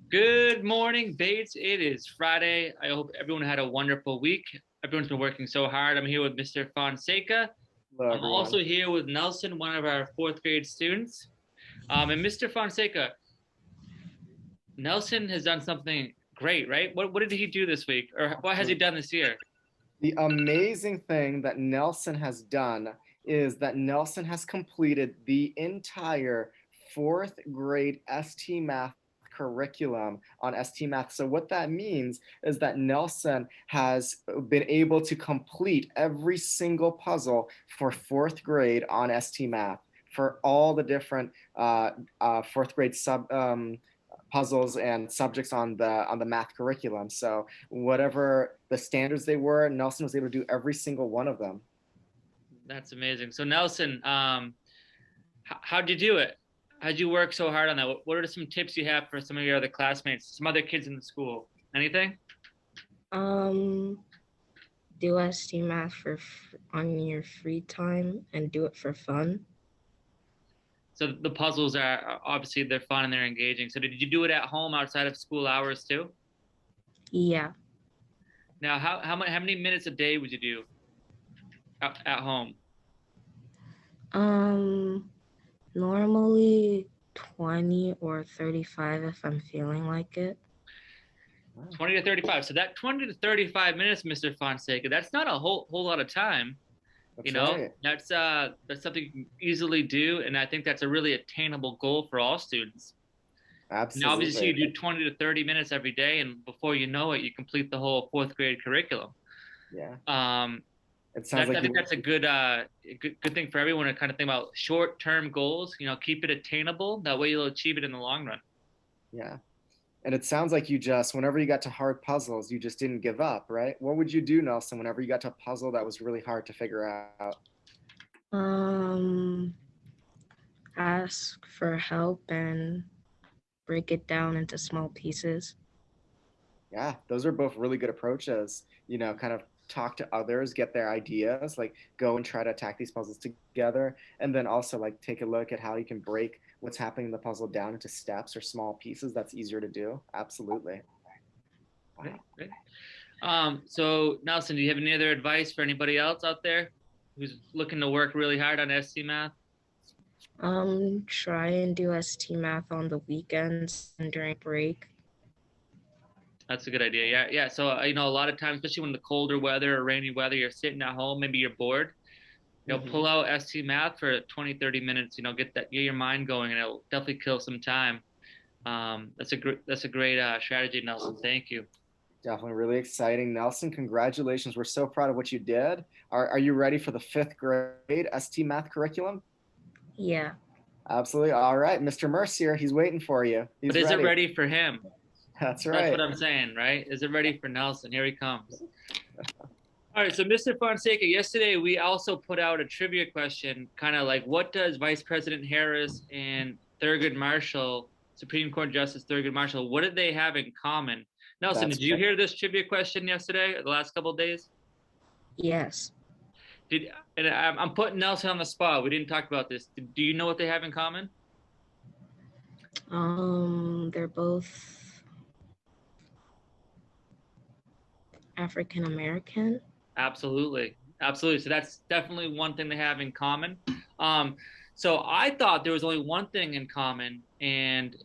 Good morning, Bates. It is Friday. I hope everyone had a wonderful week. Everyone's been working so hard. I'm here with Mr. Fonseca. Hello, I'm also everyone. here with Nelson, one of our fourth grade students. And Mr. Fonseca, Nelson has done something great, right? What did he do this week, or what has he done this year? The amazing thing that Nelson has done is that Nelson has completed the entire fourth grade ST Math curriculum on ST Math. So, what that means is that Nelson has been able to complete every single puzzle for fourth grade on ST Math for all the different fourth grade puzzles and subjects on the math curriculum. So whatever the standards they were, Nelson was able to do every single one of them. That's amazing. So Nelson, how'd you do it? How'd you work so hard on that? What are some tips you have for some of your other classmates, some other kids in the school? Anything? Um, do ST math on your free time and do it for fun. So the puzzles are obviously they're fun and they're engaging. So did you do it at home outside of school hours too? Yeah. Now, how many minutes a day would you do at home? Um, Normally 20 or 35 if I'm feeling like it. 20 to 35. So that 20 to 35 minutes, Mr. Fonseca, that's not a whole lot of time. That's right. That's something you can easily do, and I think that's a really attainable goal for all students. Now, obviously, Absolutely. you do 20 to 30 minutes every day, and before you know it, you complete the whole fourth grade curriculum. Yeah. Um, It sounds I like think you. that's a good thing for everyone to kind of think about short-term goals. Keep it attainable. That way, you'll achieve it in the long run. Yeah. And it sounds like you just, whenever you got to hard puzzles, you just didn't give up, right? What would you do, Nelson, whenever you got to a puzzle that was really hard to figure out? Um, Ask for help and break it down into small pieces. Yeah, those are both really good approaches. Kind of talk to others, get their ideas, like go and try to attack these puzzles together, and then also like take a look at how you can break what's happening in the puzzle down into steps or small pieces. That's easier to do. Absolutely. Great, Wow. great. So Nelson, do you have any other advice for anybody else out there who's looking to work really hard on SC math? Try and do ST math on the weekends and during break. That's a good idea. Yeah, yeah. So a lot of times, especially when the colder weather or rainy weather, you're sitting at home, maybe you're bored. Hmm. Pull out ST math for 20, 30 minutes. Get your mind going, and it'll definitely kill some time. That's a great strategy, Nelson. Thank you. Definitely really exciting. Nelson, congratulations. We're so proud of what you did. Are you ready for the fifth grade ST Math curriculum? Yeah. Absolutely. All right. Mr. Mercier, he's waiting for you. But He's is it ready. ready for him? That's That's what right. I'm saying, right? Is it ready for Nelson? Here he comes. All right, so Mr. Fonseca, yesterday we also put out a trivia question, kind of like what does Vice President Harris and Thurgood Marshall, Supreme Court Justice Thurgood Marshall, what did they have in common? Nelson, That's did you right. hear this trivia question yesterday or the last couple of days? Yes. Did and I'm putting Nelson on the spot. We didn't talk about this. Do you know what they have in common? They're both African American. Absolutely. Absolutely. So that's definitely one thing they have in common. Um, so I thought there was only one thing in common, and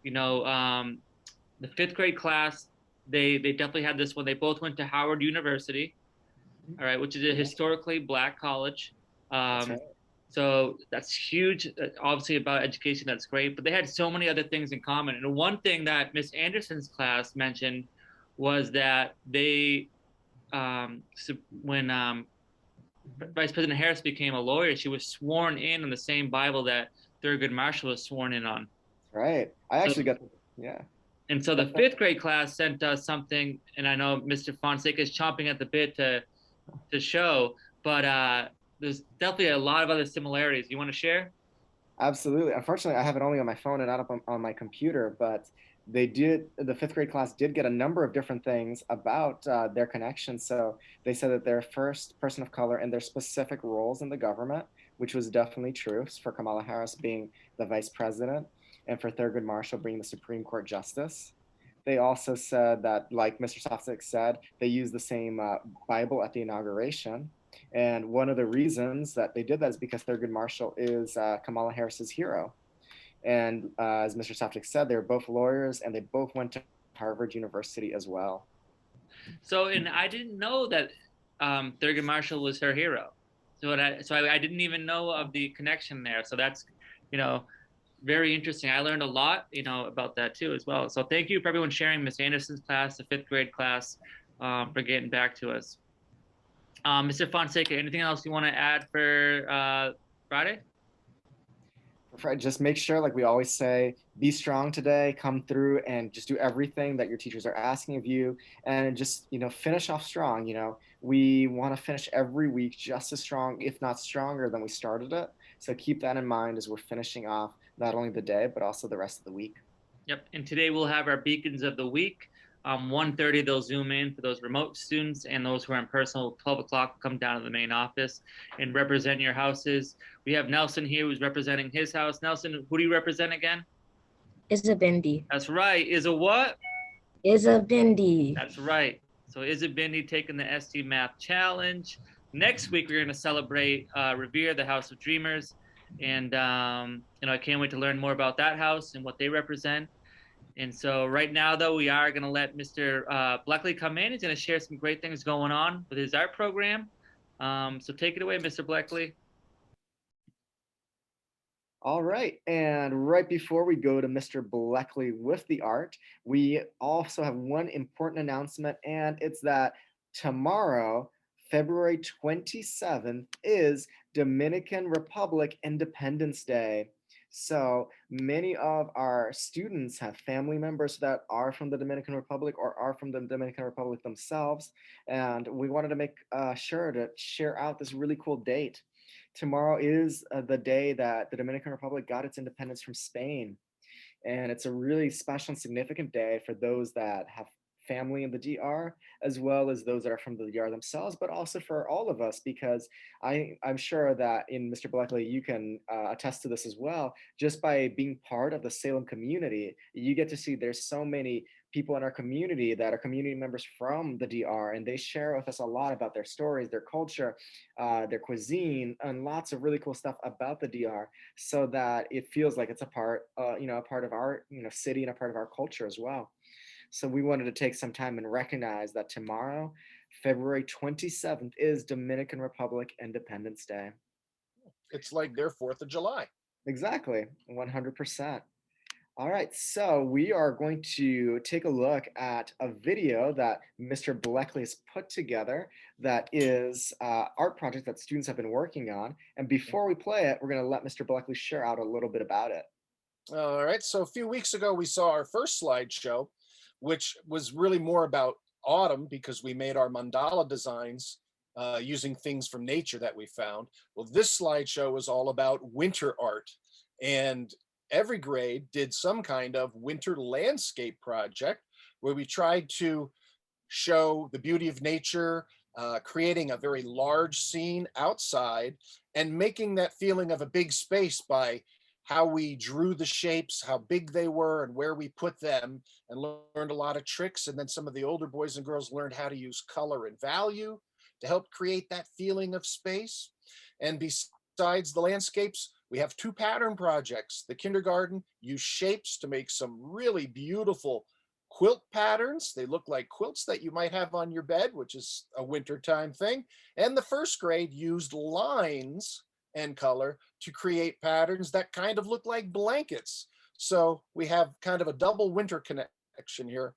you know, um, the fifth grade class, they definitely had this one. They both went to Howard University, all right, which is a historically black college. That's right. Um, so that's huge. Obviously, about education, that's great. But they had so many other things in common. And one thing that Miss Anderson's class mentioned was that so when Vice President Harris became a lawyer, she was sworn in on the same Bible that Thurgood Marshall was sworn in on. That's right. I So, actually got, yeah. and so the fifth grade class sent us something, and I know Mr. Fonseca is chomping at the bit to show, but there's definitely a lot of other similarities. You want to share? Absolutely. Unfortunately, I have it only on my phone and not up on my computer, but the fifth grade class did get a number of different things about their connection. So they said that they're first person of color and their specific roles in the government, which was definitely true for Kamala Harris being the vice president and for Thurgood Marshall being the Supreme Court justice. They also said that, like Mr. Softic said, they used the same Bible at the inauguration. And one of the reasons that they did that is because Thurgood Marshall is Kamala Harris's hero. And as Mr. Softic said, they're both lawyers and they both went to Harvard University as well. So, and I didn't know that Thurgood Marshall was her hero. So I didn't even know of the connection there. So that's, you know, very interesting. I learned a lot, about that too as well. So thank you for everyone sharing Miss Anderson's class, the fifth grade class, for getting back to us. Mr. Fonseca, anything else you want to add for Friday? Just make sure, like we always say, be strong today, come through and just do everything that your teachers are asking of you, and just, finish off strong. We want to finish every week just as strong, if not stronger than we started it. So keep that in mind as we're finishing off not only the day, but also the rest of the week. Yep. And today we'll have our beacons of the week. 1:30 they'll zoom in for those remote students, and those who are in person, 12 o'clock come down to the main office and represent your houses. We have Nelson here who's representing his house. Nelson, who do you represent again? Isabindi. That's right. Is a what? Isabindi. That's right. So Isabindi taking the ST Math Challenge. Next week we're going to celebrate Revere, the House of Dreamers, and I can't wait to learn more about that house and what they represent. And so right now, though, we are going to let Mr. Bleckley come in. He's going to share some great things going on with his art program. So take it away, Mr. Bleckley. All right. And right before we go to Mr. Bleckley with the art, we also have one important announcement, and it's that tomorrow, February 27th, is Dominican Republic Independence Day. So many of our students have family members that are from the Dominican Republic or are from the Dominican Republic themselves. And we wanted to make sure to share out this really cool date. Tomorrow is the day that the Dominican Republic got its independence from Spain. And it's a really special and significant day for those that have family in the DR, as well as those that are from the DR themselves, but also for all of us, because I'm sure that in Mr. Bleckley, you can attest to this as well. Just by being part of the Salem community, you get to see there's so many people in our community that are community members from the DR, and they share with us a lot about their stories, their culture, their cuisine, and lots of really cool stuff about the DR, so that it feels like it's a part, a part of our, city and a part of our culture as well. So we wanted to take some time and recognize that tomorrow, February 27th, is Dominican Republic Independence Day. It's like their 4th of July. Exactly, 100%. All right, so we are going to take a look at a video that Mr. Bleckley has put together that is art project that students have been working on. And before we play it, we're going to let Mr. Bleckley share out a little bit about it. All right, so a few weeks ago, we saw our first slideshow, which was really more about autumn because we made our mandala designs using things from nature that we found. Well, this slideshow was all about winter art, and every grade did some kind of winter landscape project where we tried to show the beauty of nature, creating a very large scene outside and making that feeling of a big space by how we drew the shapes, how big they were, and where we put them, and learned a lot of tricks. And then some of the older boys and girls learned how to use color and value to help create that feeling of space. And besides the landscapes, we have 2 pattern projects. The kindergarten used shapes to make some really beautiful quilt patterns. They look like quilts that you might have on your bed, which is a wintertime thing. And the first grade used lines and color to create patterns that kind of look like blankets. So we have kind of a double winter connection here,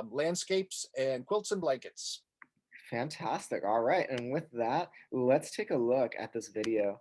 landscapes and quilts and blankets. Fantastic. All right, and with that, let's take a look at this video.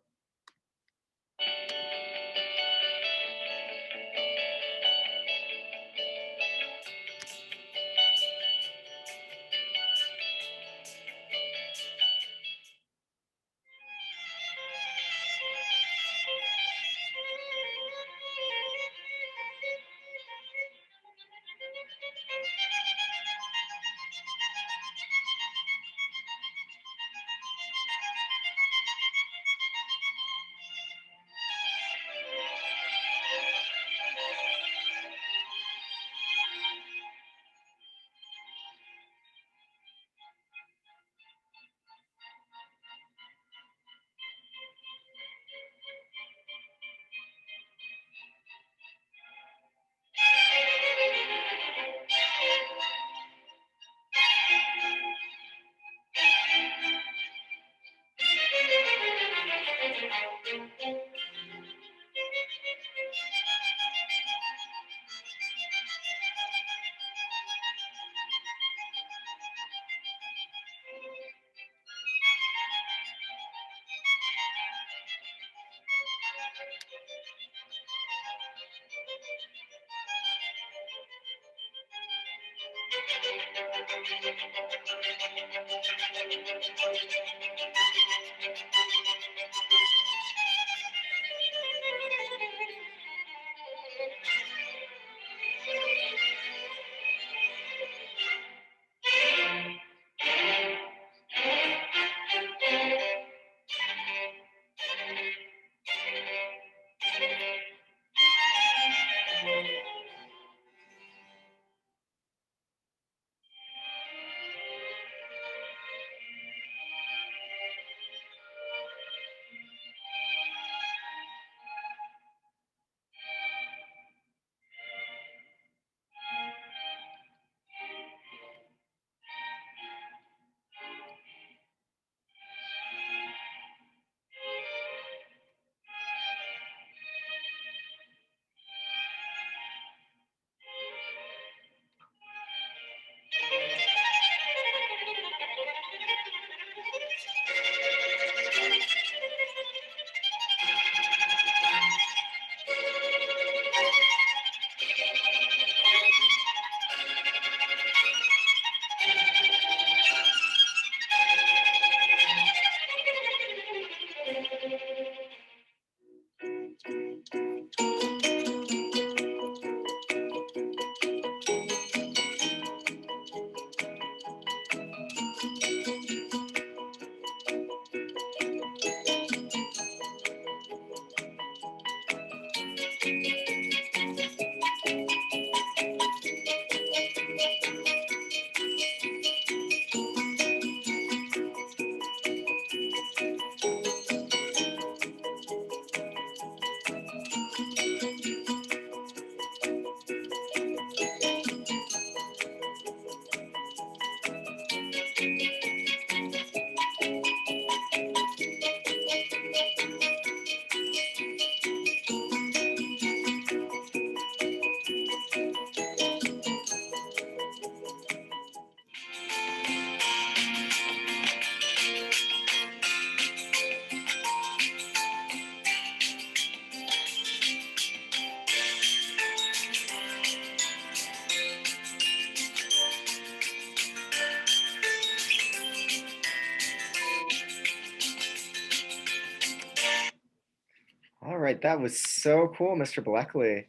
All right, that was so cool, Mr. Bleckley.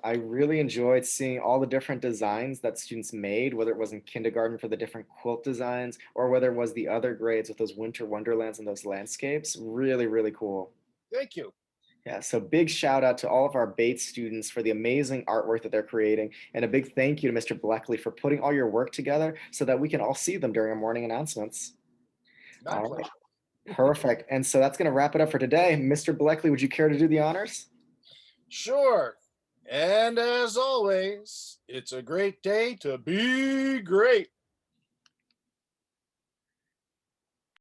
I really enjoyed seeing all the different designs that students made, whether it was in kindergarten for the different quilt designs or whether it was the other grades with those winter wonderlands and those landscapes. Really, really cool. Thank you. Yeah, so big shout out to all of our Bates students for the amazing artwork that they're creating. And a big thank you to Mr. Bleckley for putting all your work together so that we can all see them during our morning announcements. My All right, pleasure. perfect. And so that's going to wrap it up for today. Mr. Bleckley, would you care to do the honors? Sure. And as always, it's a great day to be great.